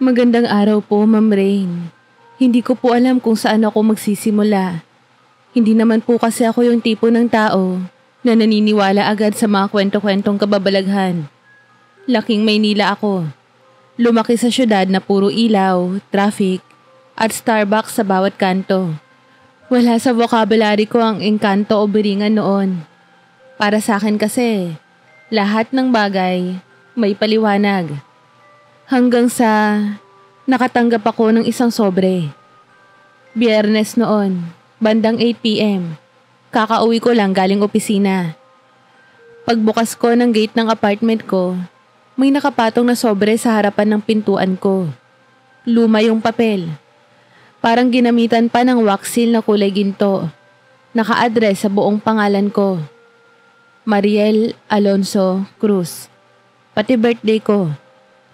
Magandang araw po, Ma'am Rain. Hindi ko po alam kung saan ako magsisimula. Hindi naman po kasi ako yung tipo ng tao na naniniwala agad sa mga kwento-kwentong kababalaghan. Laking Maynila ako. Lumaki sa syudad na puro ilaw, traffic, at Starbucks sa bawat kanto. Wala sa vocabulary ko ang engkanto o biringan noon. Para sa akin kasi, lahat ng bagay may paliwanag. Hanggang sa nakatanggap ako ng isang sobre. Biyernes noon, bandang 8 p.m. Kakauwi ko lang galing opisina. Pagbukas ko ng gate ng apartment ko, may nakapatong na sobre sa harapan ng pintuan ko. Luma yung papel. Parang ginamitan pa ng wax seal na kulay ginto. Naka-address sa buong pangalan ko. Mariel Alonso Cruz. Pati birthday ko.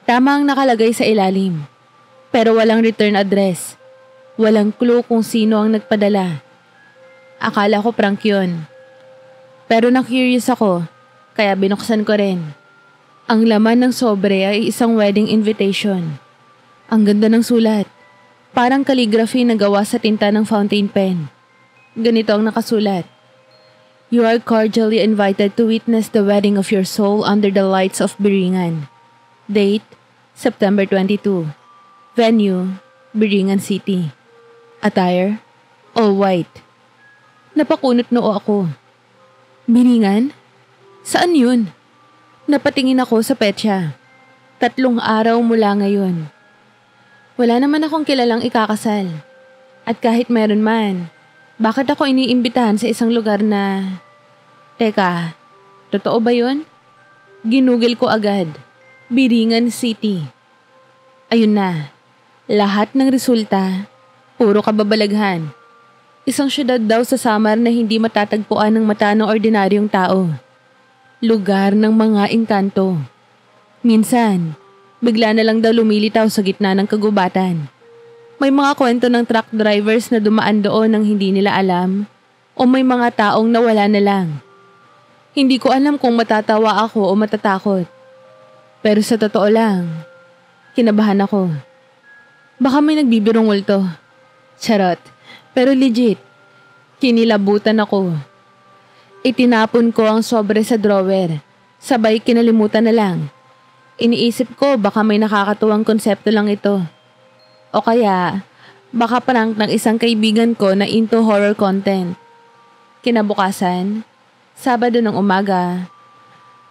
Tama ang nakalagay sa ilalim. Pero walang return address. Walang clue kung sino ang nagpadala. Akala ko prank yun. Pero na-curious ako, kaya binuksan ko rin. Ang laman ng sobre ay isang wedding invitation. Ang ganda ng sulat. Parang calligraphy na gawa sa tinta ng fountain pen. Ganito ang nakasulat. You are cordially invited to witness the wedding of your soul under the lights of Biringan. Date, September 22. Venue, Biringan City. Attire, all white. Napakunot noo ako. Biringan? Saan yun? Napatingin ako sa petsa. 3 araw mula ngayon. Wala naman akong kilalang ikakasal. At kahit meron man, bakit ako iniimbitahan sa isang lugar na... Teka, totoo ba yun? Ginugol ko agad. Biringan City. Ayun na. Lahat ng resulta, puro kababalaghan. Isang syudad daw sa Samar na hindi matatagpuan ng mata ng ordinaryong tao. Lugar ng mga engkanto. Minsan, bigla na lang daw lumilitaw sa gitna ng kagubatan. May mga kwento ng truck drivers na dumaan doon nang hindi nila alam o may mga taong nawala na lang. Hindi ko alam kung matatawa ako o matatakot. Pero sa totoo lang, kinabahan ako. Baka may nagbibirong multo. Charot, pero legit. Kinilabutan ako. Itinapon ko ang sobre sa drawer. Sabay kinalimutan na lang. Iniisip ko baka may nakakatuwang konsepto lang ito. O kaya, baka prank ng isang kaibigan ko na into horror content. Kinabukasan, Sabado ng umaga,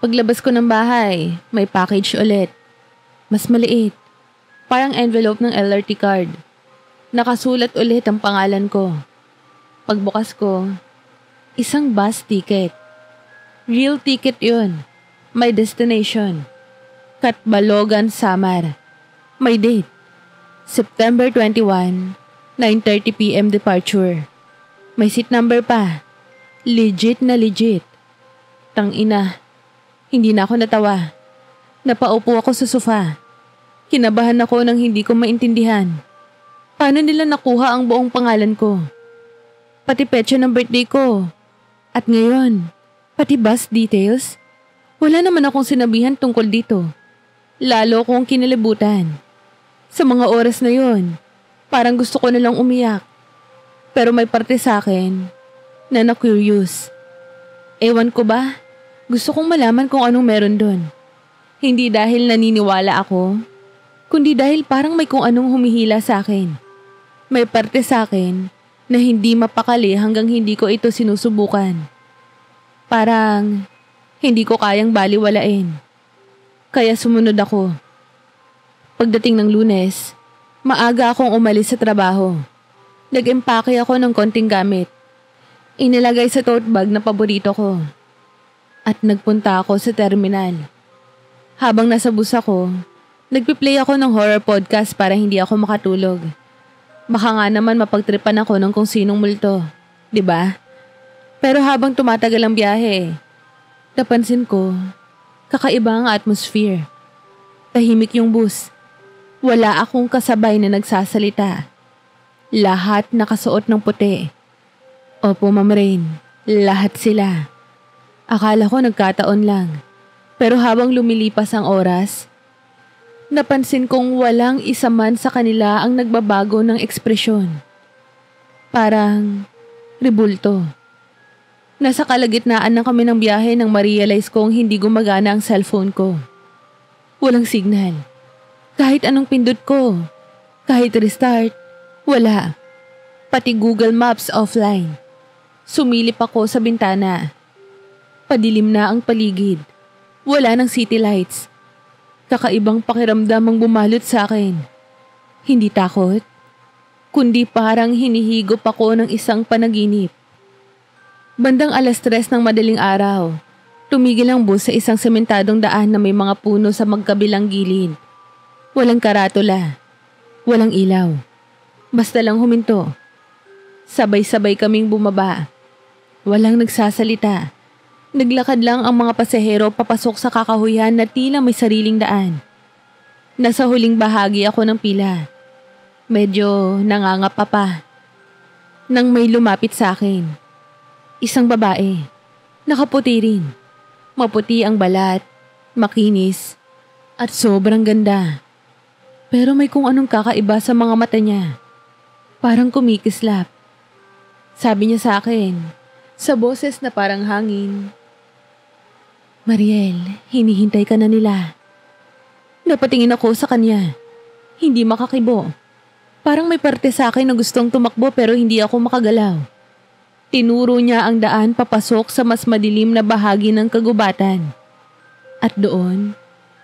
paglabas ko ng bahay, may package ulit. Mas maliit. Parang envelope ng LRT card. Nakasulat ulit ang pangalan ko. Pagbukas ko, isang bus ticket. Real ticket yun. May destination. Katbalogan, Samar. May date. September 21, 9:30 p.m. departure. May seat number pa. Legit na legit. Tangina. Hindi na ako natawa. Napaupo ako sa sofa. Kinabahan ako nang hindi ko maintindihan. Paano nila nakuha ang buong pangalan ko? Pati petsa ng birthday ko. At ngayon, pati bus details. Wala naman akong sinabihan tungkol dito. Lalo akong kinalibutan. Sa mga oras na yon, parang gusto ko nalang umiyak. Pero may parte sa akin na na-curious. Ewan ko ba? Gusto kong malaman kung anong meron doon. Hindi dahil naniniwala ako, kundi dahil parang may kung anong humihila sa akin. May parte sa akin na hindi mapakali hanggang hindi ko ito sinusubukan. Parang hindi ko kayang baliwalain. Kaya sumunod ako. Pagdating ng Lunes, maaga akong umalis sa trabaho. Nag-empake ako ng konting gamit. Inilagay sa tote bag na paborito ko. At nagpunta ako sa terminal. Habang nasa bus ako, nagpi-play ako ng horror podcast para hindi ako makatulog. Baka nga naman mapagtripan ako ng kung sinong multo, 'di ba? Pero habang tumatagal ang biyahe, napansin ko, kakaiba ang atmosphere. Tahimik yung bus. Wala akong kasabay na nagsasalita. Lahat nakasuot ng puti. Opo, Ma'am Rain, lahat sila. Akala ko nagkataon lang. Pero habang lumilipas ang oras, Napansin kong walang isa man sa kanila ang nagbabago ng ekspresyon. Parang rebulto. Nasa kalagitnaan na kami ng biyahe nang ma-realize kong hindi gumagana ang cellphone ko. Walang signal. Kahit anong pindot ko. Kahit restart. Wala. Pati Google Maps offline. Sumilip ako sa bintana. Padilim na ang paligid. Wala ng city lights. Kakaibang pakiramdam ang bumalot sa akin. Hindi takot, kundi parang hinihigop ako ng isang panaginip. Bandang 3:00 ng madaling araw, tumigil ang bus sa isang sementadong daan na may mga puno sa magkabilang gilid. Walang karatula, walang ilaw. Basta lang huminto. Sabay-sabay kaming bumaba. Walang nagsasalita. Naglakad lang ang mga pasahero papasok sa kakahuyan na tila may sariling daan. Nasa huling bahagi ako ng pila. Medyo nangangapa pa. Nang may lumapit sa akin. Isang babae. Nakaputi rin. Maputi ang balat, makinis, at sobrang ganda. Pero may kung anong kakaiba sa mga mata niya. Parang kumikislap. Sabi niya sa akin, sa boses na parang hangin, "Mariel, hinihintay ka na nila." Napatingin ako sa kanya. Hindi makakibo. Parang may parte sa akin na gustong tumakbo pero hindi ako makagalaw. Tinuro niya ang daan papasok sa mas madilim na bahagi ng kagubatan. At doon,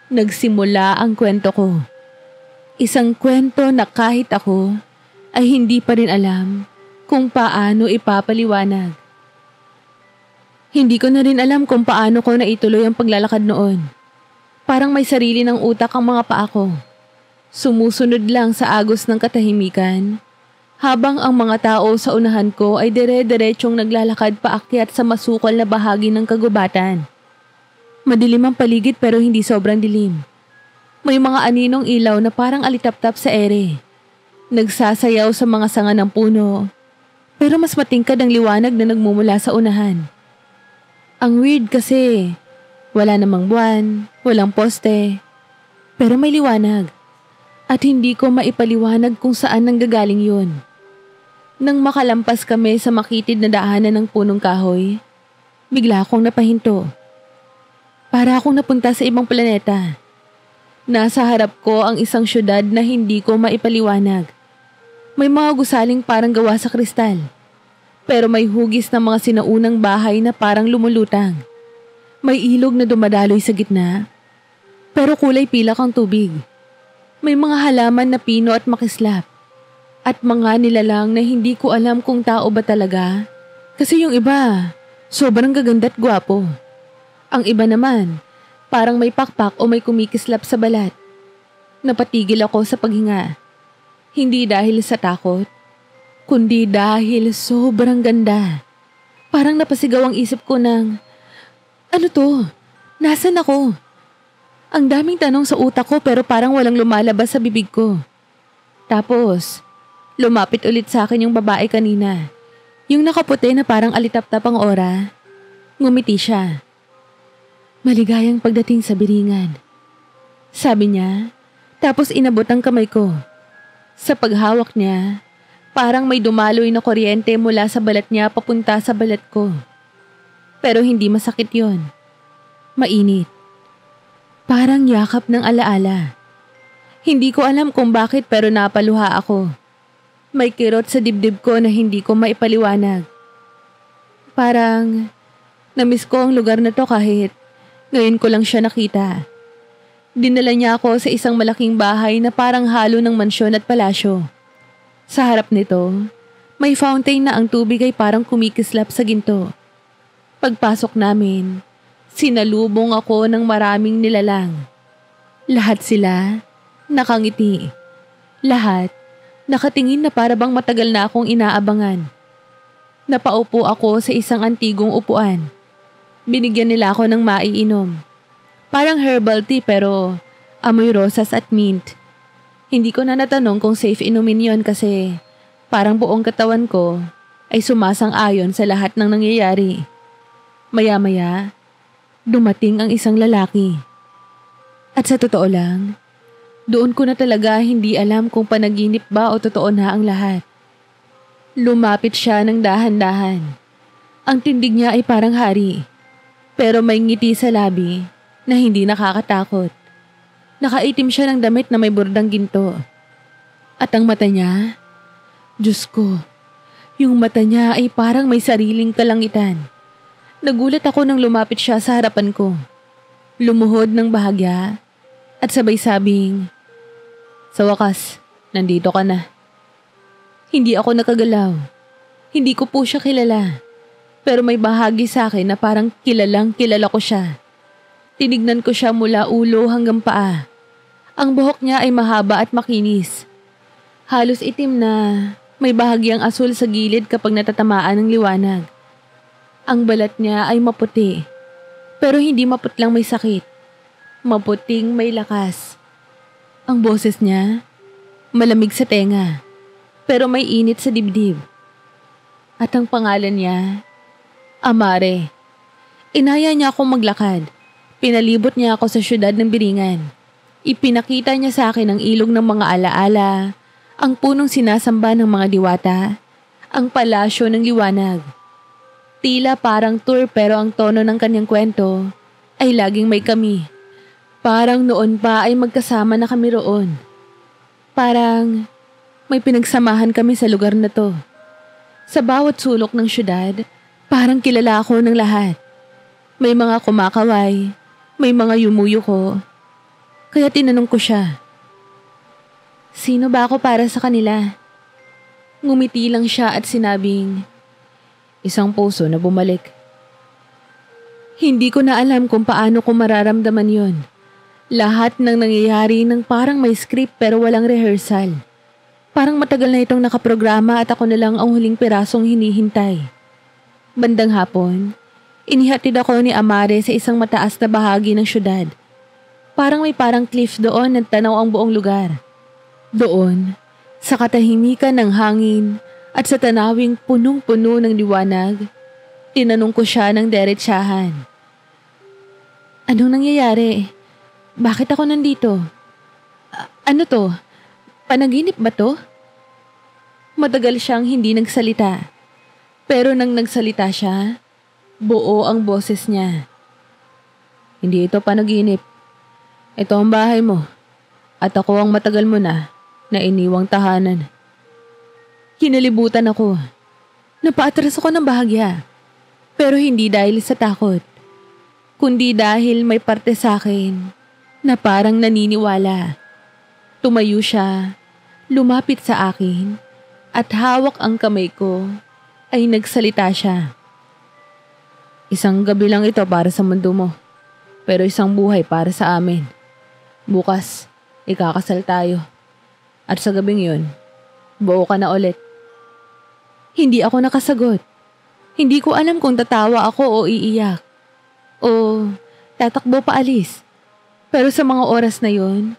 nagsimula ang kwento ko. Isang kwento na kahit ako ay hindi pa rin alam kung paano ipapaliwanag. Hindi ko na rin alam kung paano ko naituloy ang paglalakad noon. Parang may sarili ng utak ang mga paa ko. Sumusunod lang sa agos ng katahimikan, habang ang mga tao sa unahan ko ay dire-diretsyong naglalakad paakyat sa masukal na bahagi ng kagubatan. Madilim ang paligid pero hindi sobrang dilim. May mga aninong ilaw na parang alitap-tap sa ere. Nagsasayaw sa mga sanga ng puno, pero mas matingkad ang liwanag na nagmumula sa unahan. Ang weird kasi, wala namang buwan, walang poste, pero may liwanag. At hindi ko maipaliwanag kung saan nanggagaling yun. Nang makalampas kami sa makitid na daanan ng punong kahoy, bigla akong napahinto. Para akong napunta sa ibang planeta. Nasa harap ko ang isang syudad na hindi ko maipaliwanag. May mga gusaling parang gawa sa kristal. Pero may hugis ng mga sinaunang bahay na parang lumulutang. May ilog na dumadaloy sa gitna, pero kulay pilak ang tubig. May mga halaman na pino at makislap. At mga nilalang na hindi ko alam kung tao ba talaga. Kasi yung iba, sobrang gaganda at gwapo. Ang iba naman, parang may pakpak o may kumikislap sa balat. Napatigil ako sa paghinga. Hindi dahil sa takot, kundi dahil sobrang ganda. Parang napasigaw ang isip ko ng, ano to? Nasaan ako? Ang daming tanong sa utak ko pero parang walang lumalabas sa bibig ko. Tapos, lumapit ulit sa akin yung babae kanina. Yung nakaputi na parang alitap-tap ang aura. Ngumiti siya. Maligayang pagdating sa biringan. Sabi niya, tapos inabot ang kamay ko. Sa paghawak niya, parang may dumaloy na kuryente mula sa balat niya papunta sa balat ko. Pero hindi masakit yon. Mainit. Parang yakap ng alaala. Hindi ko alam kung bakit pero napaluha ako. May kirot sa dibdib ko na hindi ko maipaliwanag. Parang namiss ko ang lugar na to kahit ngayon ko lang siya nakita. Dinala niya ako sa isang malaking bahay na parang halo ng mansyon at palasyo. Sa harap nito, may fountain na ang tubig ay parang kumikislap sa ginto. Pagpasok namin, sinalubong ako ng maraming nilalang. Lahat sila nakangiti. Lahat nakatingin na para bang matagal na akong inaabangan. Napaupo ako sa isang antigong upuan. Binigyan nila ako ng maiinom. Parang herbal tea pero amoy rosas at mint. Hindi ko na natanong kung safe inumin yon kasi parang buong katawan ko ay sumasang-ayon sa lahat ng nangyayari. Maya-maya, dumating ang isang lalaki. At sa totoo lang, Doon ko na talaga hindi alam kung panaginip ba o totoo na ang lahat. Lumapit siya ng dahan-dahan. Ang tindig niya ay parang hari, pero may ngiti sa labi na hindi nakakatakot. Nakaitim siya ng damit na may bordang ginto. At ang mata niya, Diyos ko, yung mata niya ay parang may sariling kalangitan. Nagulat ako nang lumapit siya sa harapan ko. Lumuhod ng bahagya at sabay sabing, "Sa wakas, nandito ka na." Hindi ako nakagalaw. Hindi ko po siya kilala. Pero may bahagi sa akin na parang kilalang kilala ko siya. Tinignan ko siya mula ulo hanggang paa. Ang buhok niya ay mahaba at makinis. Halos itim na may bahagyang asul sa gilid kapag natatamaan ng liwanag. Ang balat niya ay maputi, pero hindi maputlang may sakit. Maputing may lakas. Ang boses niya, malamig sa tenga, pero may init sa dibdib. At ang pangalan niya, Amare. Inaya niya akong maglakad. Pinalibot niya ako sa syudad ng Biringan. Ipinakita niya sa akin ang ilog ng mga alaala, ang punong sinasamba ng mga diwata, ang palasyo ng liwanag. Tila parang tour pero ang tono ng kanyang kwento ay laging may kami. Parang noon pa ay magkasama na kami roon. Parang may pinagsamahan kami sa lugar na to. Sa bawat sulok ng syudad, parang kilala ako ng lahat. May mga kumakaway, may mga yumuyuko. Kaya tinanong ko siya, "Sino ba ako para sa kanila?" Ngumiti lang siya at sinabing, "Isang puso na bumalik." Hindi ko na alam kung paano ko mararamdaman yon. Lahat ng nangyayari ng parang may script pero walang rehearsal. Parang matagal na itong nakaprograma at ako na lang ang huling pirasong hinihintay. Bandang hapon, inihatid ako ni Amare sa isang mataas na bahagi ng syudad. Parang may parang cliff doon at tanaw ang buong lugar. Doon, sa katahimikan ng hangin at sa tanawing punong-puno ng liwanag, tinanong ko siya ng diretsahan. "Anong nangyayari? Bakit ako nandito? Ano to? Panaginip ba to?" Matagal siyang hindi nagsalita. Pero nang nagsalita siya, buo ang boses niya. "Hindi ito panaginip. Ito ang bahay mo. At ako ang matagal mo na iniwang tahanan." Kinalibutan ako. Napaatras ako ng bahagya. Pero hindi dahil sa takot, kundi dahil may parte sa akin na parang naniniwala. Tumayo siya, lumapit sa akin, at hawak ang kamay ko ay nagsalita siya. "Isang gabi lang ito para sa mundo mo, pero isang buhay para sa amin. Bukas, ikakasal tayo. At sa gabing yun, buo ka na ulit." Hindi ako nakasagot. Hindi ko alam kung tatawa ako o iiyak. O tatakbo paalis. Pero sa mga oras na yun,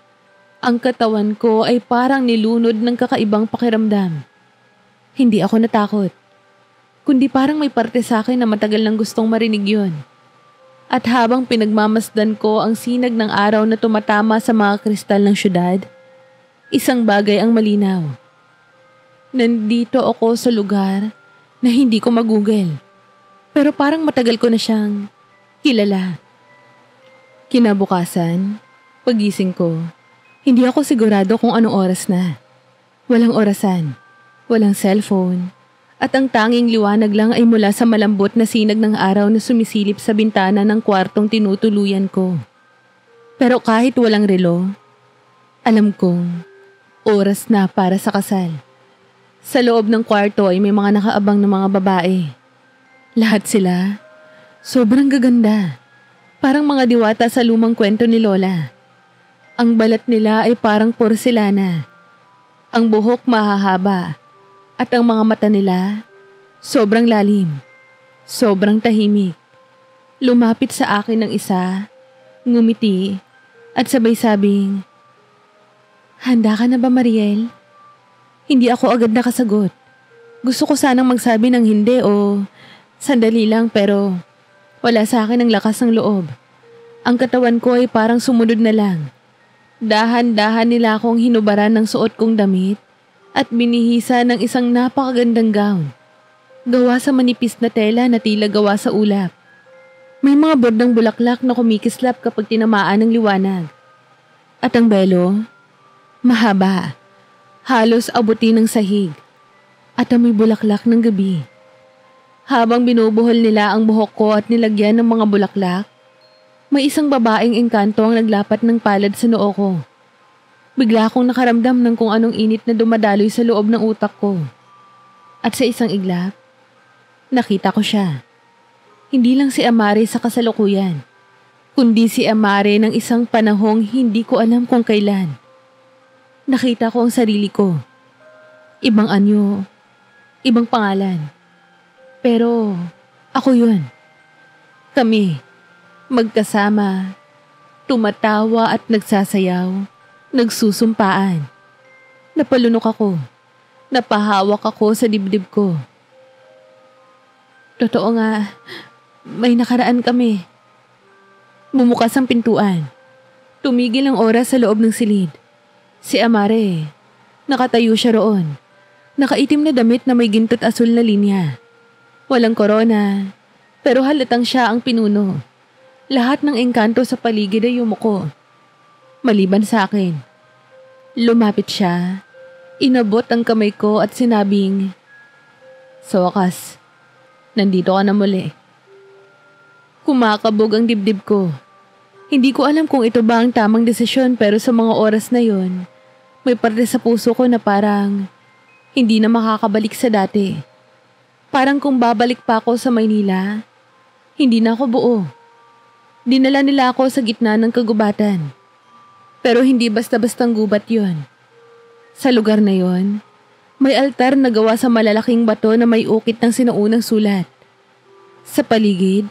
ang katawan ko ay parang nilunod ng kakaibang pakiramdam. Hindi ako natakot, kundi parang may parte sa akin na matagal nang gustong marinig yun. At habang pinagmamasdan ko ang sinag ng araw na tumatama sa mga kristal ng syudad, isang bagay ang malinaw. Nandito ako sa lugar na hindi ko magugol, pero parang matagal ko na siyang kilala. Kinabukasan, pagising ko, hindi ako sigurado kung anong oras na. Walang orasan, walang cellphone, at ang tanging liwanag lang ay mula sa malambot na sinag ng araw na sumisilip sa bintana ng kwartong tinutuluyan ko. Pero kahit walang relo, alam kong oras na para sa kasal. Sa loob ng kwarto ay may mga nakaabang na mga babae. Lahat sila, sobrang gaganda. Parang mga diwata sa lumang kwento ni Lola. Ang balat nila ay parang porselana. Ang buhok mahahaba. At ang mga mata nila, sobrang lalim, sobrang tahimik. Lumapit sa akin ng isa, ngumiti, at sabay sabing, "Handa ka na ba, Mariel?" Hindi ako agad nakasagot. Gusto ko sanang magsabi ng hindi o sandali lang pero wala sa akin ang lakas ng loob. Ang katawan ko ay parang sumunod na lang. Dahan-dahan nila akong hinubaran ng suot kong damit at binihisa ng isang napakagandang gown. Gawa sa manipis na tela na tila gawa sa ulap. May mga bordang bulaklak na kumikislap kapag tinamaan ng liwanag. At ang belo, mahaba, halos abutin ng sahig. At amoy bulaklak ng gabi. Habang binubuhol nila ang buhok ko at nilagyan ng mga bulaklak, may isang babaeng engkanto ang naglapat ng palad sa noo ko. Bigla akong nakaramdam ng kung anong init na dumadaloy sa loob ng utak ko. At sa isang iglap, nakita ko siya. Hindi lang si Amare sa kasalukuyan, kundi si Amare ng isang panahong hindi ko alam kung kailan. Nakita ko ang sarili ko. Ibang anyo, ibang pangalan. Pero ako yun. Kami, magkasama, tumatawa at nagsasayaw, nagsusumpaan. Napalunok ako, napahawak ako sa dibdib ko. Totoo nga, may nakaraan kami. Bumukas ang pintuan. Tumigil ang oras sa loob ng silid. Si Amare, nakatayo siya roon. Nakaitim na damit na may ginto't asul na linya. Walang korona, pero halatang siya ang pinuno. Lahat ng engkanto sa paligid ay yumuko. Maliban sa akin. Lumapit siya, inabot ang kamay ko at sinabing, "Sa wakas, nandito ka na muli." Kumakabog ang dibdib ko. Hindi ko alam kung ito ba ang tamang desisyon pero sa mga oras na yon, may parte sa puso ko na parang hindi na makakabalik sa dati. Parang kung babalik pa ako sa Maynila, hindi na ako buo. Dinala nila ako sa gitna ng kagubatan. Pero hindi basta-bastang gubat yon. Sa lugar na yon, may altar na gawa sa malalaking bato na may ukit ng sinaunang sulat. Sa paligid,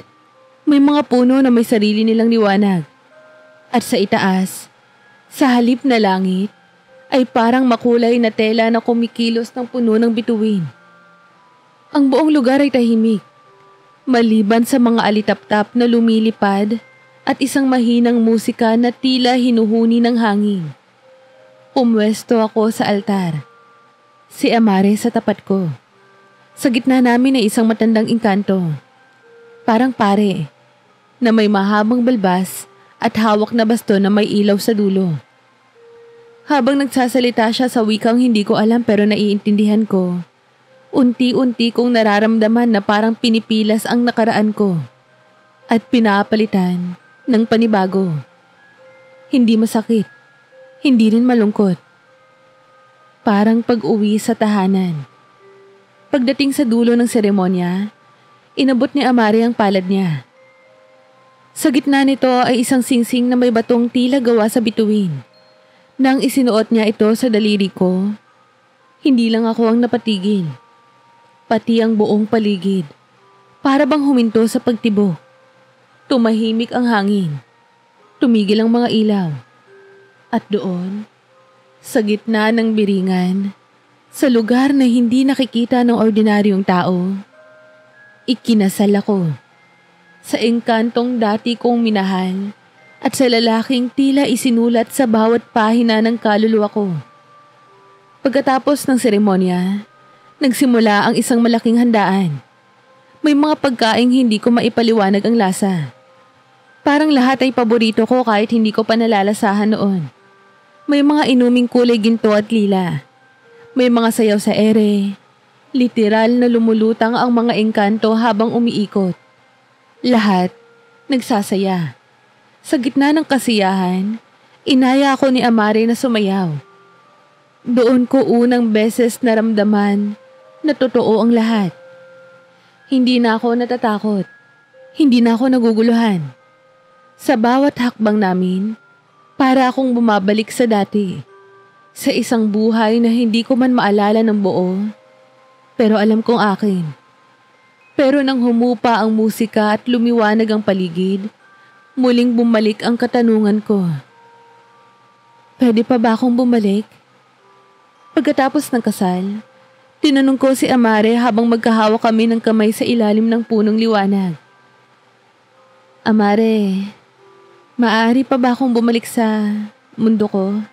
may mga puno na may sarili nilang liwanag. At sa itaas, sa halip na langit, ay parang makulay na tela na kumikilos ng puno ng bituin. Ang buong lugar ay tahimik, maliban sa mga alitaptap na lumilipad at isang mahinang musika na tila hinuhuni ng hangin. Pumwesto ako sa altar. Si Amare sa tapat ko. Sa gitna namin ay isang matandang engkanto. Parang pare, na may mahabang balbas at hawak na baston na may ilaw sa dulo. Habang nagsasalita siya sa wikang hindi ko alam pero naiintindihan ko, unti-unti kong nararamdaman na parang pinipilas ang nakaraan ko at pinapalitan ng panibago. Hindi masakit, hindi rin malungkot. Parang pag-uwi sa tahanan. Pagdating sa dulo ng seremonya, inabot ni Amare ang palad niya. Sa gitna nito ay isang singsing na may batong tila gawa sa bituin. Nang isinuot niya ito sa daliri ko, hindi lang ako ang napatigil. Pati ang buong paligid. Para bang huminto sa pagtibok. Tumahimik ang hangin. Tumigil ang mga ilaw. At doon, sa gitna ng biringan, sa lugar na hindi nakikita ng ordinaryong tao, ikinasal ako. Sa engkantong dati kong minahal at sa lalaking tila isinulat sa bawat pahina ng kaluluwa ko. Pagkatapos ng seremonya, nagsimula ang isang malaking handaan. May mga pagkaing hindi ko maipaliwanag ang lasa. Parang lahat ay paborito ko kahit hindi ko pa nalalasahan noon. May mga inuming kulay ginto at lila. May mga sayaw sa ere. Literal na lumulutang ang mga engkanto habang umiikot. Lahat nagsasaya. Sa gitna ng kasiyahan, inaya ako ni Amare na sumayaw. Doon ko unang beses naramdaman na totoo ang lahat. Hindi na ako natatakot. Hindi na ako naguguluhan. Sa bawat hakbang namin, para akong bumabalik sa dati. Sa isang buhay na hindi ko man maalala ng buo, pero alam kong akin. Pero nang humupa ang musika at lumiwanag ang paligid, muling bumalik ang katanungan ko. Pwede pa ba akong bumalik? Pagkatapos ng kasal, tinanong ko si Amare habang magkahawak kami ng kamay sa ilalim ng punong liwanag. Amare, maaari pa ba akong bumalik sa mundo ko.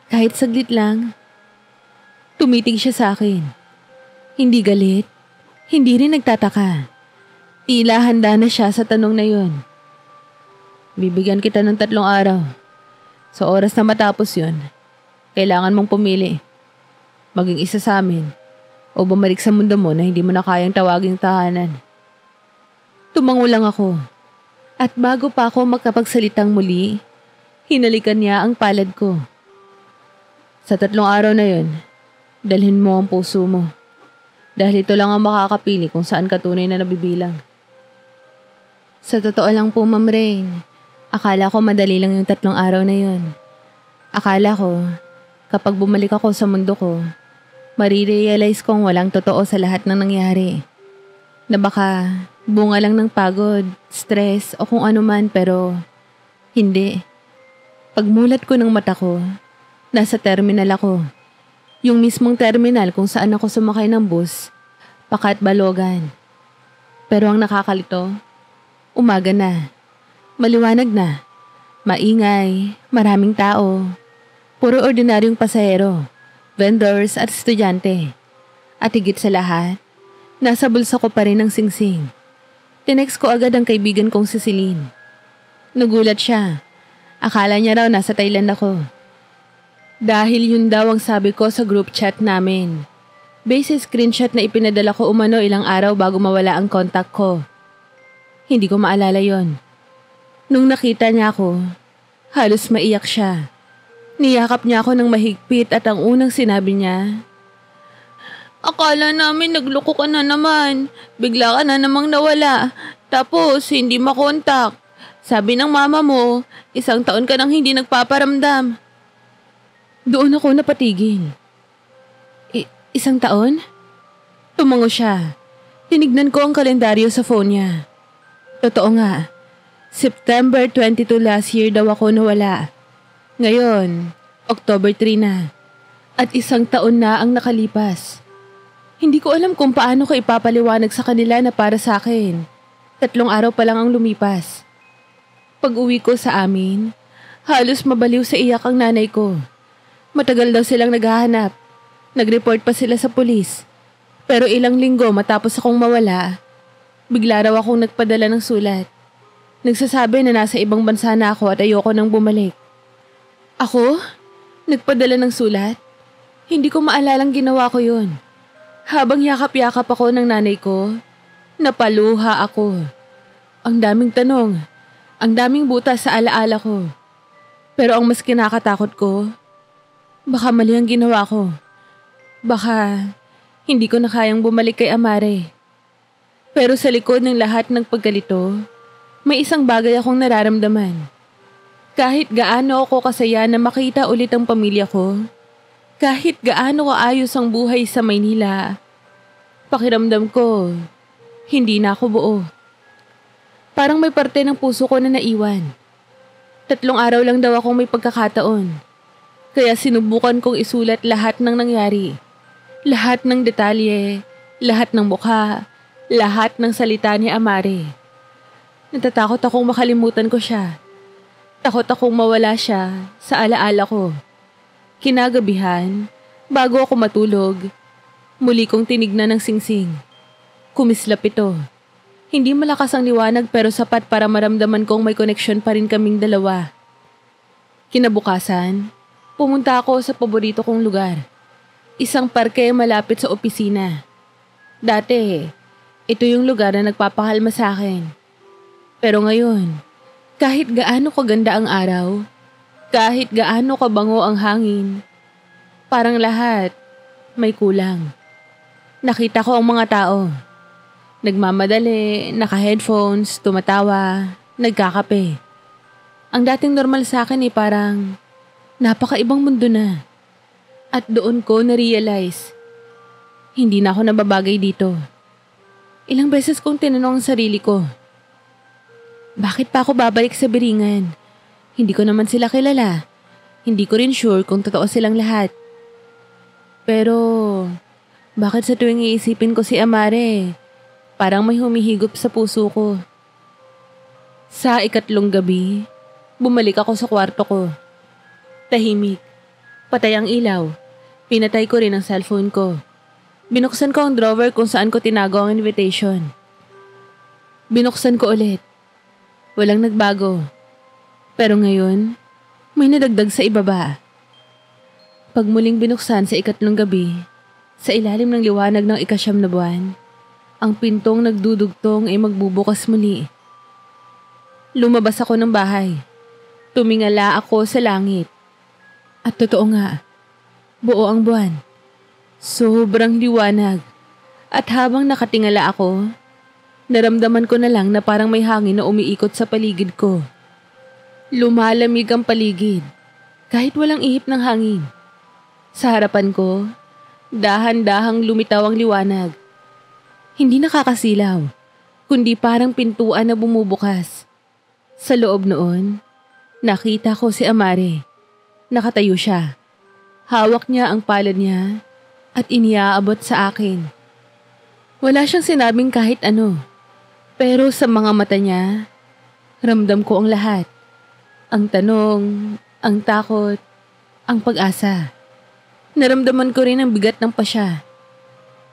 Kahit saglit lang. Tumitig siya sa akin. Hindi galit. Hindi rin nagtataka. Tila handa na siya sa tanong na yun. Bibigyan kita ng 3 araw. Sa oras na matapos yun, kailangan mong pumili. Maging isa sa amin o bumalik sa mundo mo na hindi mo na kayang tawaging tahanan. Tumango lang ako. At bago pa ako magkapagsalitang muli, hinalikan niya ang palad ko. Sa 3 araw na yun, dalhin mo ang puso mo. Dahil ito lang ang makakapili kung saan ka tunay na nabibilang. Sa totoo lang po, Ma'am Rain, akala ko madali lang yung 3 araw na yun. Akala ko, kapag bumalik ako sa mundo ko, marirealize kong walang totoo sa lahat ng nangyari. Na baka bunga lang ng pagod, stress o kung ano man, pero hindi. Pagmulat ko ng mata ko, nasa terminal ako. Yung mismong terminal kung saan ako sumakay ng bus, pakat Balogan. Pero ang nakakalito, umaga na. Maliwanag na. Maingay, maraming tao. Puro ordinaryong pasahero, vendors at estudyante. At higit sa lahat, nasa bulsa ko pa rin ang singsing. Tinext ko agad ang kaibigan kong si Celine. Nagulat siya. Akala niya raw nasa Thailand ako. Dahil yun daw ang sabi ko sa group chat namin. Base screenshot na ipinadala ko umano ilang araw bago mawala ang contact ko. Hindi ko maalala yon. Nung nakita niya ako, halos maiyak siya. Niyakap niya ako ng mahigpit at ang unang sinabi niya, "Akala namin nagloko ka na naman. Bigla ka na namang nawala. Tapos hindi makontak. Sabi ng mama mo, 1 taon ka nang hindi nagpaparamdam." Doon ako napatigil. 1 taon? Tumango siya. Tinignan ko ang kalendaryo sa phone niya. Totoo nga. September 22 last year daw ako nawala. Ngayon, October 3 na. At 1 taon na ang nakalipas. Hindi ko alam kung paano ko ipapaliwanag sa kanila na para sa akin. 3 araw pa lang ang lumipas. Pag-uwi ko sa amin, halos mabaliw sa iyak ang nanay ko. Matagal daw silang naghahanap. Nag-report pa sila sa pulis. Pero ilang linggo matapos akong mawala, bigla raw akong nagpadala ng sulat. Nagsasabi na nasa ibang bansa na ako at ayoko nang bumalik. Ako? Nagpadala ng sulat? Hindi ko maalalang ginawa ko yun. Habang yakap-yakap ako ng nanay ko, napaluha ako. Ang daming tanong, ang daming butas sa alaala ko. Pero ang mas kinakatakot ko, baka mali ang ginawa ko. Baka hindi ko na kayang bumalik kay Amare. Pero sa likod ng lahat ng pagkalito, may isang bagay akong nararamdaman. Kahit gaano ako kasaya na makita ulit ang pamilya ko, kahit gaano kaayos ang buhay sa Maynila, pakiramdam ko, hindi na ako buo. Parang may parte ng puso ko na naiwan. 3 araw lang daw akong may pagkakataon. Kaya sinubukan kong isulat lahat ng nangyari. Lahat ng detalye, lahat ng mukha, lahat ng salita ni Amare. Natatakot akong makalimutan ko siya. Takot akong mawala siya sa alaala ko. Kinagabihan, bago ako matulog, muli kong tinignan ng singsing. Kumislap ito. Hindi malakas ang liwanag pero sapat para maramdaman kong may koneksyon pa rin kaming dalawa. Kinabukasan, pumunta ako sa paborito kong lugar. Isang parke malapit sa opisina. Dati, ito yung lugar na nagpapakalma sa akin. Pero ngayon, kahit gaano kaganda ang araw, kahit gaano kabango ang hangin, parang lahat may kulang. Nakita ko ang mga tao. Nagmamadali, naka-headphones, tumatawa, nagkakape. Ang dating normal sa akin parang napakaibang mundo na. At doon ko na-realize, hindi na ako nababagay dito. Ilang beses kong tinanong ang sarili ko, bakit pa ako babalik sa Biringan? Hindi ko naman sila kilala. Hindi ko rin sure kung totoo silang lahat. Pero, bakit sa tuwing iisipin ko si Amare, parang may humihigop sa puso ko. Sa ikatlong gabi, bumalik ako sa kwarto ko. Tahimik. Patay ang ilaw. Pinatay ko rin ang cellphone ko. Binuksan ko ang drawer kung saan ko tinago ang invitation. Binuksan ko ulit. Walang nagbago. Pero ngayon, may nadagdag sa ibaba. Pag muling binuksan sa 3 gabi, sa ilalim ng liwanag ng 9 na buwan, ang pintong nagdudugtong ay magbubukas muli. Lumabas ako ng bahay. Tumingala ako sa langit. At totoo nga, buo ang buwan. Sobrang liwanag. At habang nakatingala ako, naramdaman ko na lang na parang may hangin na umiikot sa paligid ko. Lumalamig ang paligid, kahit walang ihip ng hangin. Sa harapan ko, dahan-dahang lumitaw ang liwanag. Hindi nakakasilaw, kundi parang pintuan na bumubukas. Sa loob noon, nakita ko si Amare. Nakatayo siya. Hawak niya ang palad niya at iniaabot sa akin. Wala siyang sinabing kahit ano. Pero sa mga mata niya, ramdam ko ang lahat. Ang tanong, ang takot, ang pag-asa. Naramdaman ko rin ang bigat ng pasya.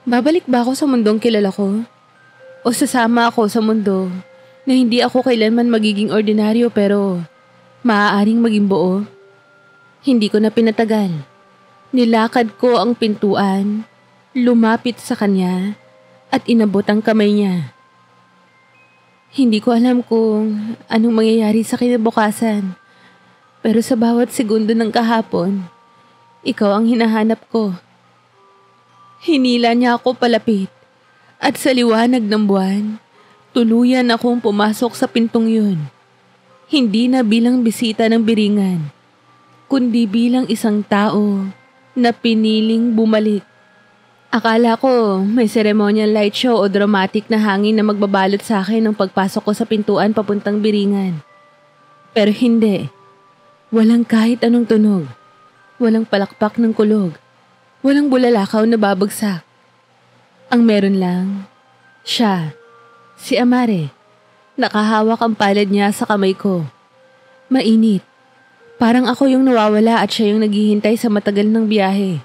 Babalik ba ako sa mundong kilala ko? O sasama ako sa mundo na hindi ako kailanman magiging ordinaryo pero maaaring maging buo? Hindi ko na pinatagal. Nilakad ko ang pintuan, lumapit sa kanya at inabot ang kamay niya. Hindi ko alam kung anong mangyayari sa kinabukasan, pero sa bawat segundo ng kahapon, ikaw ang hinahanap ko. Hinila niya ako palapit at sa liwanag ng buwan, tuluyan akong pumasok sa pintong yun. Hindi na bilang bisita ng biringan, kundi bilang isang tao na piniling bumalik. Akala ko may ceremonial light show o dramatic na hangin na magbabalot sa akin nung pagpasok ko sa pintuan papuntang biringan. Pero hindi. Walang kahit anong tunog. Walang palakpak ng kulog. Walang bulalakaw na babagsak. Ang meron lang, siya, si Amare. Nakahawak ang palad niya sa kamay ko. Mainit. Parang ako yung nawawala at siya yung naghihintay sa matagal ng biyahe.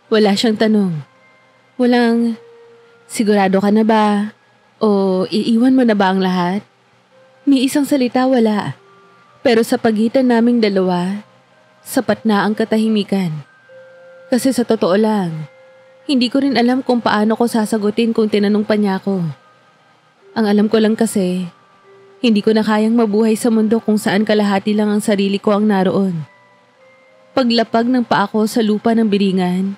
Wala siyang tanong. Walang, sigurado ka na ba? O iiwan mo na ba ang lahat? Ni isang salita wala. Pero sa pagitan naming dalawa, sapat na ang katahimikan. Kasi sa totoo lang, hindi ko rin alam kung paano ko sasagutin kung tinanong pa niya ako. Ang alam ko lang kasi, hindi ko na kayang mabuhay sa mundo kung saan kalahati lang ang sarili ko ang naroon. Paglapag ng paa ko sa lupa ng biringan,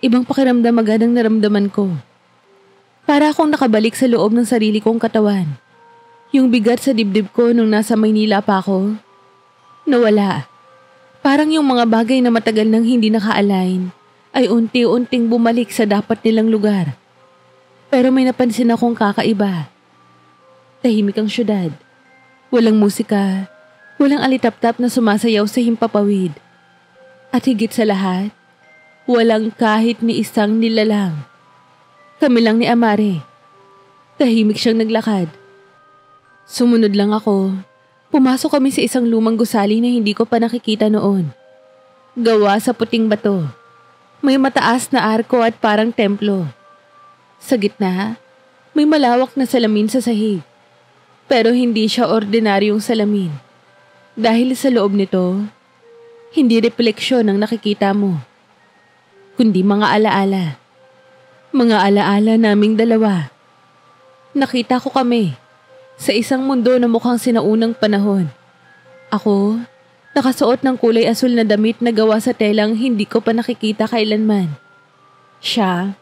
ibang pakiramdam agad ang naramdaman ko. Para akong nakabalik sa loob ng sarili kong katawan. Yung bigat sa dibdib ko nung nasa Maynila pa ako, nawala. Parang yung mga bagay na matagal nang hindi naka-align ay unti-unting bumalik sa dapat nilang lugar. Pero may napansin akong kakaiba. Tahimik ang syudad. Walang musika, walang alitap-tap na sumasayaw sa himpapawid. At higit sa lahat, walang kahit ni isang nilalang. Kami lang ni Amare. Tahimik siyang naglakad. Sumunod lang ako. Pumasok kami sa isang lumang gusali na hindi ko pa nakikita noon. Gawa sa puting bato. May mataas na arko at parang templo. Sa gitna, may malawak na salamin sa sahig. Pero hindi siya ordinaryong salamin. Dahil sa loob nito, hindi refleksyon ang nakikita mo, kundi mga alaala. Mga alaala naming dalawa. Nakita ko kami sa isang mundo na mukhang sinaunang panahon. Ako, nakasuot ng kulay asul na damit na gawa sa telang hindi ko pa nakikita kailanman. Siya,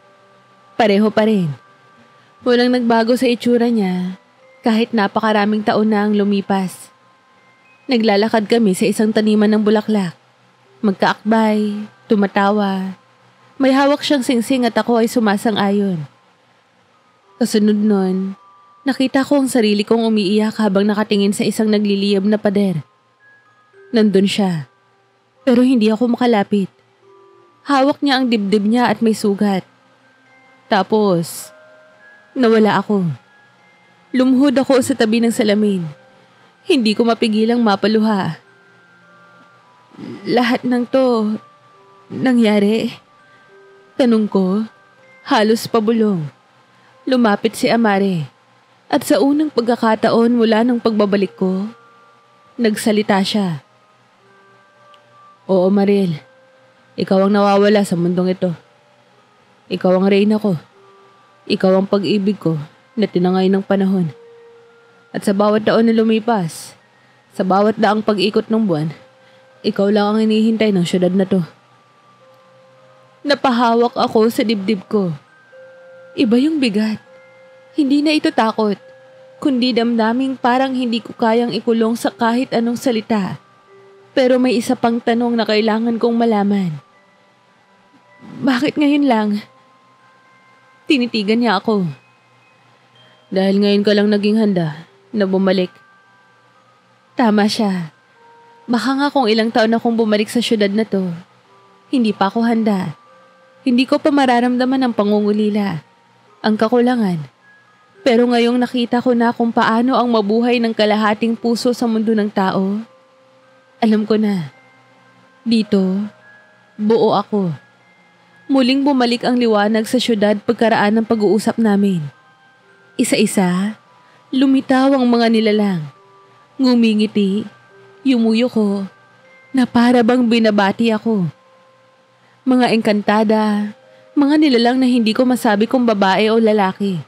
pareho pa rin. Walang nagbago sa itsura niya kahit napakaraming taon na ang lumipas. Naglalakad kami sa isang taniman ng bulaklak. Magkaakbay, tumatawa. May hawak siyang singsing at ako ay sumasang-ayon. Kasunod nun, nakita ko ang sarili kong umiiyak habang nakatingin sa isang nagliliyab na pader. Nandun siya, pero hindi ako makalapit. Hawak niya ang dibdib niya at may sugat. Tapos, nawala ako. Lumuhod ako sa tabi ng salamin. Hindi ko mapigilang mapaluha. lahat ng to nangyari? Tanong ko, halos pabulong. Lumapit si Amare at sa unang pagkakataon mula ng pagbabalik ko, nagsalita siya. Oo, Mariel, ikaw ang nawawala sa mundong ito. Ikaw ang reyna ko. Ikaw ang pag-ibig ko na tinangay ng panahon. At sa bawat taon na lumipas, sa bawat daang pag-ikot ng buwan, ikaw lang ang hinihintay ng syudad na to. Napahawak ako sa dibdib ko. Iba yung bigat. Hindi na ito takot, kundi damdaming parang hindi ko kayang ikulong sa kahit anong salita. Pero may isa pang tanong na kailangan kong malaman. Bakit ngayon lang? Tinitigan niya ako. Dahil ngayon ka lang naging handa na bumalik. Tama siya. Baka nga kung ilang taon akong bumalik sa syudad na to, hindi pa ako handa. Hindi ko pa mararamdaman ang pangungulila, ang kakulangan. Pero ngayong nakita ko na kung paano ang mabuhay ng kalahating puso sa mundo ng tao, alam ko na. Dito, buo ako. Muling bumalik ang liwanag sa syudad pagkaraan ng pag-uusap namin. Isa-isa, lumitaw ang mga nilalang. Ngumingiti, yumuyo ko, na para bang binabati ako. Mga engkantada, mga nilalang na hindi ko masabi kung babae o lalaki.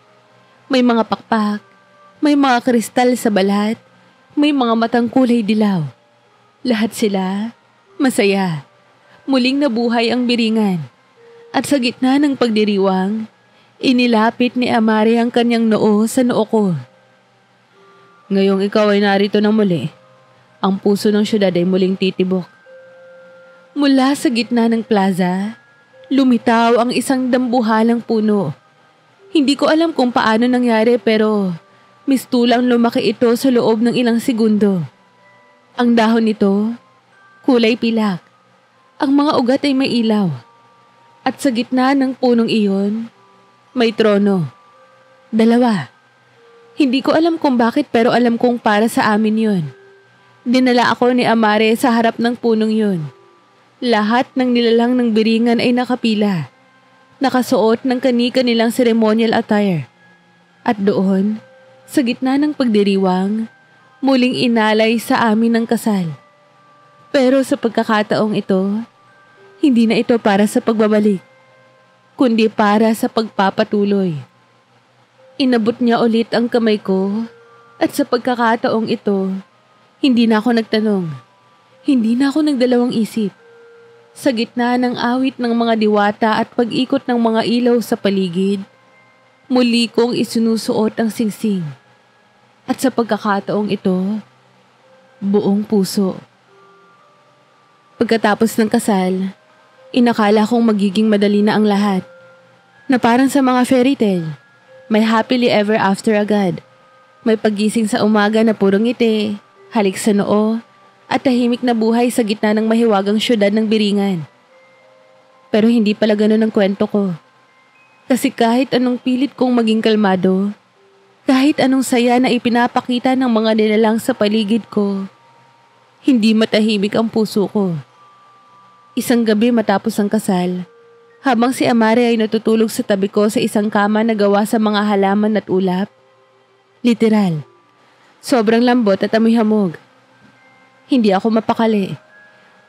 May mga pakpak, may mga kristal sa balat, may mga matang kulay dilaw. Lahat sila, masaya. Muling nabuhay ang biringan. At sa gitna ng pagdiriwang, inilapit ni Amare ang kanyang noo sa noo ko. Ngayong ikaw ay narito na muli, ang puso ng syudad ay muling titibok. Mula sa gitna ng plaza, lumitaw ang isang dambuhalang puno. Hindi ko alam kung paano nangyari pero mistulang lumaki ito sa loob ng ilang segundo. Ang dahon nito, kulay pilak. Ang mga ugat ay may ilaw. At sa gitna ng punong iyon, may trono. 2. Hindi ko alam kung bakit pero alam kong para sa amin yun. Dinala ako ni Amare sa harap ng punong yun. Lahat ng nilalang ng biringan ay nakapila. Nakasuot ng kani-kanilang ceremonial attire. At doon, sa gitna ng pagdiriwang, muling inalay sa amin ang kasal. Pero sa pagkakataong ito, hindi na ito para sa pagbabalik, kundi para sa pagpapatuloy. Inabot niya ulit ang kamay ko at sa pagkakataong ito, hindi na ako nagtanong. Hindi na ako nagdalawang isip. Sa gitna ng awit ng mga diwata at pag-ikot ng mga ilaw sa paligid, muli kong isinusuot ang singsing. At sa pagkakataong ito, buong puso. Pagkatapos ng kasal, inakala kong magiging madali na ang lahat. Na parang sa mga fairy tale, may happily ever after agad. May pagising sa umaga na puro ngiti, halik sa noo, at tahimik na buhay sa gitna ng mahiwagang syudad ng biringan. Pero hindi pala ganun ang kwento ko. Kasi kahit anong pilit kong maging kalmado, kahit anong saya na ipinapakita ng mga nilalang sa paligid ko, hindi matahimik ang puso ko. Isang gabi matapos ang kasal, habang si Amare ay natutulog sa tabi ko sa isang kama na gawa sa mga halaman at ulap, literal, sobrang lambot at amoy hamog. Hindi ako mapakali.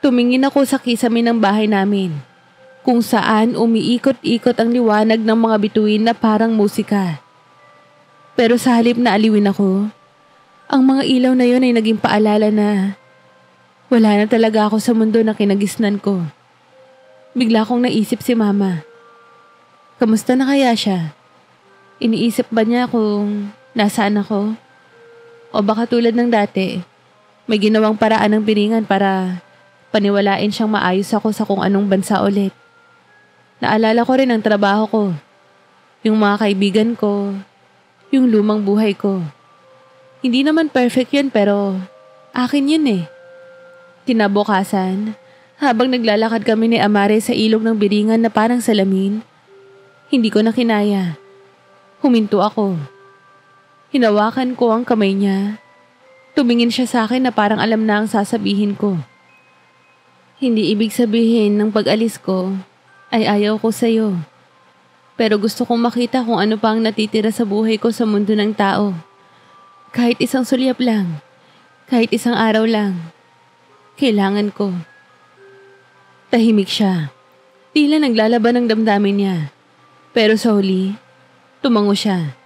Tumingin ako sa kisame ng bahay namin, kung saan umiikot-ikot ang liwanag ng mga bituin na parang musika. Pero sa halip na aliwin ako, ang mga ilaw na yon ay naging paalala na wala na talaga ako sa mundo na kinagisnan ko. Bigla kong naisip si Mama. Kamusta na kaya siya? Iniisip ba niya kung nasaan ako? O baka tulad ng dati, may ginawang paraan ng biringan para paniwalain siyang maayos ako sa kung anong bansa ulit. Naalala ko rin ang trabaho ko, yung mga kaibigan ko, yung lumang buhay ko. Hindi naman perfect yun pero akin yun eh. Kinabukasan, habang naglalakad kami ni Amare sa ilog ng biringan na parang salamin, hindi ko na kinaya. Huminto ako. Hinawakan ko ang kamay niya. Tumingin siya sa akin na parang alam na ang sasabihin ko. Hindi ibig sabihin ng pag-alis ko ay ayaw ko sa'yo. Pero gusto kong makita kung ano pa ang natitira sa buhay ko sa mundo ng tao. Kahit isang sulyap lang, kahit isang araw lang, kailangan ko. Tahimik siya. Tila naglalaban ng damdamin niya. Pero sa huli, tumango siya.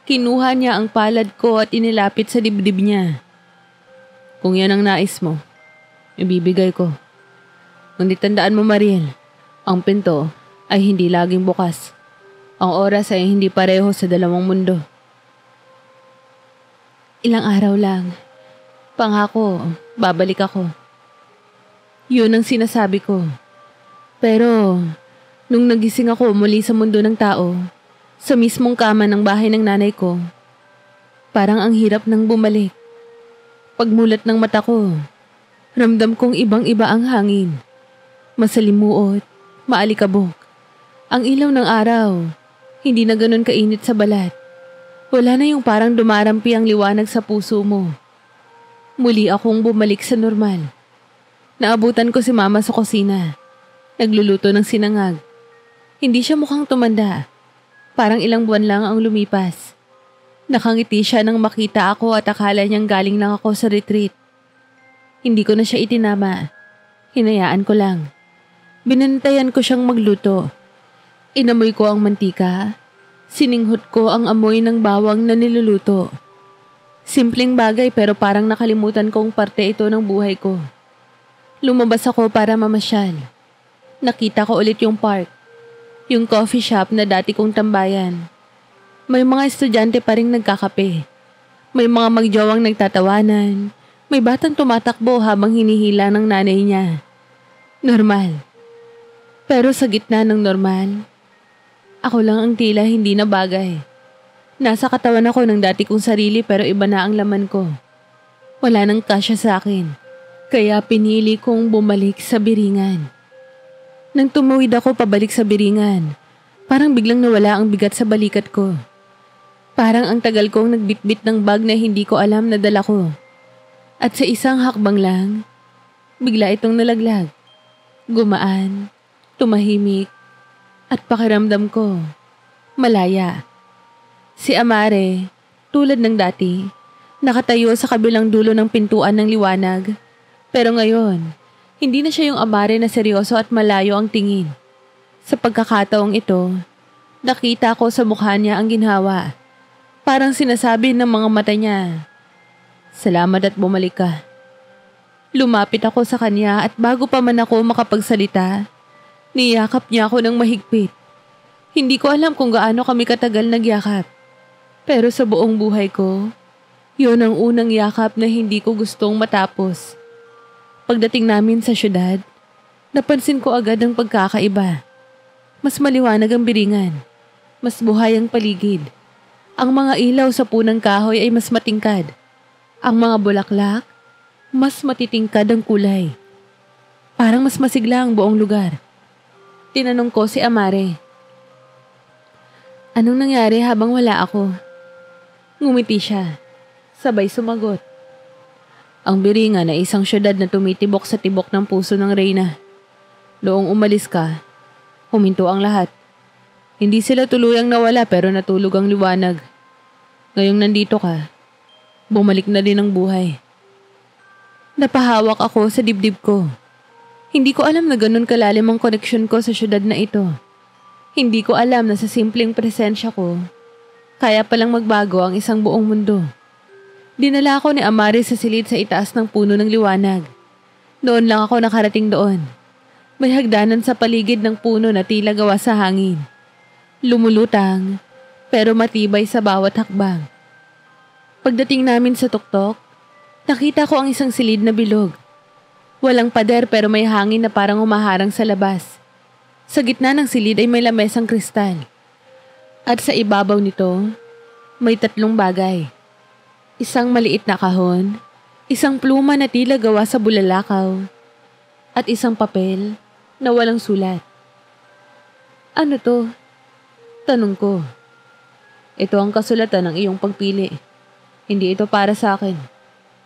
Kinuha niya ang palad ko at inilapit sa dibdib niya. Kung yan ang nais mo, ibibigay ko. Ngunit tandaan mo, Mariel, ang pinto ay hindi laging bukas. Ang oras ay hindi pareho sa dalawang mundo. Ilang araw lang. Pangako, babalik ako. Yun ang sinasabi ko. Pero, nung nagising ako muli sa mundo ng tao, sa mismong kama ng bahay ng nanay ko, parang ang hirap nang bumalik. Pagmulat ng mata ko, ramdam kong ibang-iba ang hangin. Masalimuot, maalikabok. Ang ilaw ng araw, hindi na ganun kainit sa balat. Wala na yung parang dumarampi ang liwanag sa puso mo. Muli akong bumalik sa normal. Naabutan ko si mama sa kusina. Nagluluto ng sinangag. Hindi siya mukhang tumanda. Parang ilang buwan lang ang lumipas. Nakangiti siya nang makita ako at akala niyang galing lang ako sa retreat. Hindi ko na siya itinama. Hinayaan ko lang. Binantayan ko siyang magluto. Inamoy ko ang mantika. Sininghot ko ang amoy ng bawang na niluluto. Simpleng bagay pero parang nakalimutan kong parte ito ng buhay ko. Lumabas ako para mamasyal. Nakita ko ulit yung park. Yung coffee shop na dati kong tambayan. May mga estudyante pa ring nagkakape. May mga magjawang nagtatawanan. May batang tumatakbo habang hinihila ng nanay niya. Normal. Pero sa gitna ng normal, ako lang ang tila hindi na bagay. Nasa katawan ako ng dati kong sarili pero iba na ang laman ko. Wala nang kasya sa akin. Kaya pinili kong bumalik sa Biringan. Nang tumawid ako pabalik sa Biringan, parang biglang nawala ang bigat sa balikat ko. Parang ang tagal kong nagbitbit ng bag na hindi ko alam na dala ko. At sa isang hakbang lang, bigla itong nalaglag. Gumaan, tumahimik, at pakiramdam ko, malaya. Si Amare, tulad ng dati, nakatayo sa kabilang dulo ng pintuan ng liwanag. Pero ngayon, hindi na siya yung Amare na seryoso at malayo ang tingin. Sa pagkakataong ito, nakita ko sa mukha niya ang ginhawa. Parang sinasabi ng mga mata niya, "Salamat at bumalik ka." Lumapit ako sa kanya at bago pa man ako makapagsalita, niyakap niya ako ng mahigpit. Hindi ko alam kung gaano kami katagal nagyakap. Pero sa buong buhay ko, yun ang unang yakap na hindi ko gustong matapos. Pagdating namin sa syudad, napansin ko agad ang pagkakaiba. Mas maliwanag ang Biringan. Mas buhay ang paligid. Ang mga ilaw sa punang kahoy ay mas matingkad. Ang mga bulaklak, mas matitingkad ang kulay. Parang mas masigla ang buong lugar. Tinanong ko si Amare, "Anong nangyari habang wala ako?" Ngumiti siya. Sabay sumagot, "Ang Biringan ay isang syudad na tumitibok sa tibok ng puso ng reyna. Noong umalis ka, huminto ang lahat. Hindi sila tuluyang nawala pero natulog ang liwanag. Ngayong nandito ka, bumalik na din ang buhay." Napahawak ako sa dibdib ko. Hindi ko alam na ganun kalalim ang koneksyon ko sa syudad na ito. Hindi ko alam na sa simpleng presensya ko, kaya palang magbago ang isang buong mundo. Dinala ako ni Amare sa silid sa itaas ng puno ng liwanag. Noon lang ako nakarating doon. May hagdanan sa paligid ng puno na tila gawa sa hangin. Lumulutang, pero matibay sa bawat hakbang. Pagdating namin sa tuktok, nakita ko ang isang silid na bilog. Walang pader pero may hangin na parang humaharang sa labas. Sa gitna ng silid ay may lamesang kristal. At sa ibabaw nito, may 3 bagay. Isang maliit na kahon, isang pluma na tila gawa sa bulalakaw, at isang papel na walang sulat. "Ano to?" tanong ko. "Ito ang kasulatan ng iyong pagpili. Hindi ito para sa akin.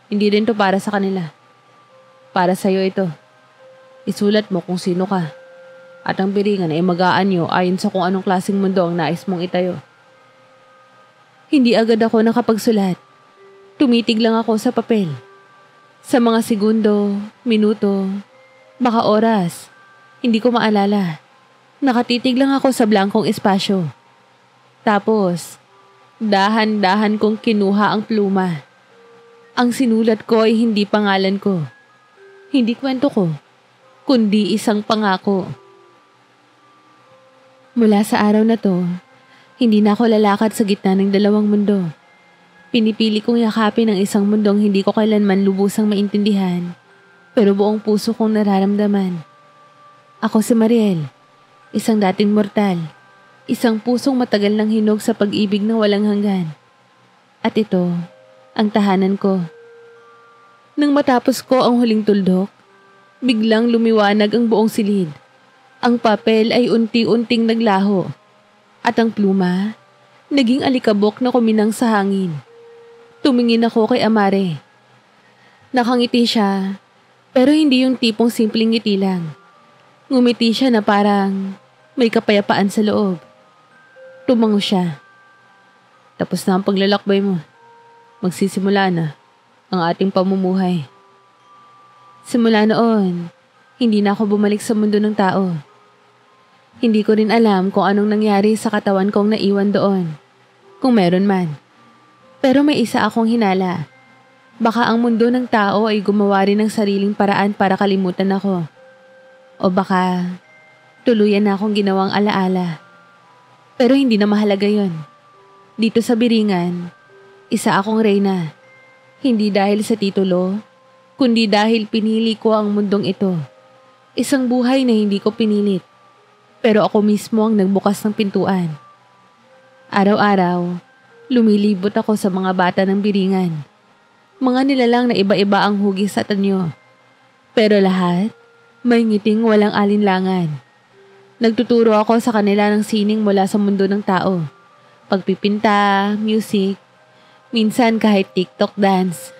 Hindi rin to para sa kanila. Para sa'yo ito. Isulat mo kung sino ka. At ang biringan ay mag-aanyo ayon sa kung anong klaseng mundo ang nais mong itayo. Hindi agad ako nakapagsulat. Tumitig lang ako sa papel. Sa mga segundo, minuto, baka oras, hindi ko maalala. Nakatitig lang ako sa blankong espasyo. Tapos, dahan-dahan kong kinuha ang pluma. Ang sinulat ko ay hindi pangalan ko. Hindi kwento ko, kundi isang pangako. Mula sa araw na to, hindi na ako lalakad sa gitna ng dalawang mundo. Pinipili kong yakapin ang isang mundong hindi ko kailanman lubusang maintindihan, pero buong puso kong nararamdaman. Ako si Mariel, isang dating mortal, isang pusong matagal ng hinog sa pag-ibig na walang hanggan. At ito, ang tahanan ko. Nang matapos ko ang huling tuldok, biglang lumiwanag ang buong silid. Ang papel ay unti-unting naglaho, at ang pluma, naging alikabok na kuminang sa hangin. Tumingin ako kay Amare. Nakangiti siya, pero hindi yung tipong simpleng ngiti lang. Ngumiti siya na parang may kapayapaan sa loob. Tumango siya. Tapos na ang paglalakbay mo. Magsisimula na ang ating pamumuhay. Simula noon, hindi na ako bumalik sa mundo ng tao. Hindi ko rin alam kung anong nangyari sa katawan kong naiwan doon, kung meron man. Pero may isa akong hinala. Baka ang mundo ng tao ay gumawa rin ng sariling paraan para kalimutan ako. O baka tuluyan na akong ginawang alaala. Pero hindi na mahalaga yon. Dito sa Biringan, isa akong reyna. Hindi dahil sa titulo, kundi dahil pinili ko ang mundong ito. Isang buhay na hindi ko pinilit. Pero ako mismo ang nagbukas ng pintuan. Araw-araw, lumilibot ako sa mga bata ng Biringan. Mga nilalang na iba-iba ang hugis at anyo. Pero lahat, may ngiting walang alinlangan. Nagtuturo ako sa kanila ng sining mula sa mundo ng tao. Pagpipinta, music, minsan kahit TikTok dance.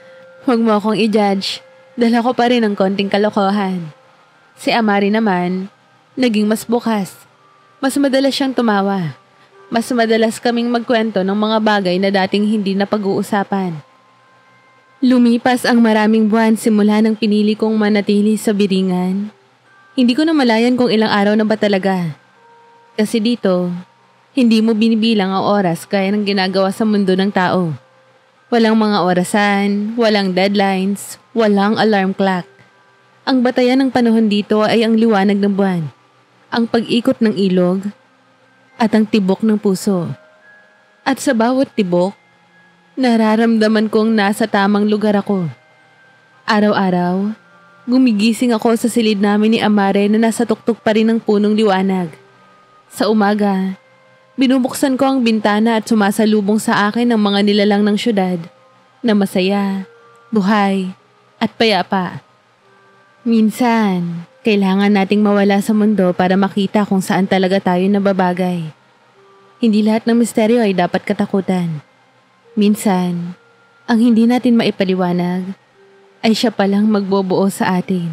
Huwag mo akong i-judge, dala ko pa rin ang konting kalokohan. Si Amari naman, naging mas bukas. Mas madalas siyang tumawa. Mas madalas kaming magkwento ng mga bagay na dating hindi na pag-uusapan. Lumipas ang maraming buwan simula nang pinili kong manatili sa Biringan. Hindi ko na malayan kung ilang araw na ba talaga. Kasi dito, hindi mo binibilang ang oras gaya ng ginagawa sa mundo ng tao. Walang mga orasan, walang deadlines, walang alarm clock. Ang batayan ng panahon dito ay ang liwanag ng buwan, ang pag-ikot ng ilog, at ang tibok ng puso. At sa bawat tibok, nararamdaman kong nasa tamang lugar ako. Araw-araw, gumigising ako sa silid namin ni Amare na nasa tuktok pa rin ng punong liwanag. Sa umaga, binubuksan ko ang bintana at sumasalubong sa akin ang mga nilalang ng syudad na masaya, buhay, at payapa. Minsan, kailangan nating mawala sa mundo para makita kung saan talaga tayo nababagay. Hindi lahat ng misteryo ay dapat katakutan. Minsan, ang hindi natin maipaliwanag ay siya palang magbobuo sa atin.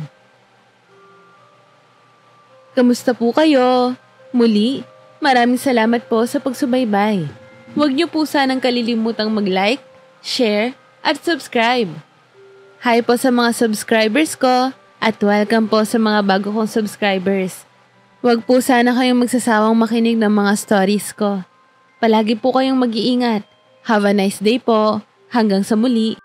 Kamusta po kayo? Muli, maraming salamat po sa pagsubaybay. Huwag niyo po sanang kalilimutang mag-like, share, at subscribe. Hi po sa mga subscribers ko at welcome po sa mga bago kong subscribers. Huwag po sana kayong magsasawang makinig ng mga stories ko. Palagi po kayong mag-iingat. Have a nice day po. Hanggang sa muli.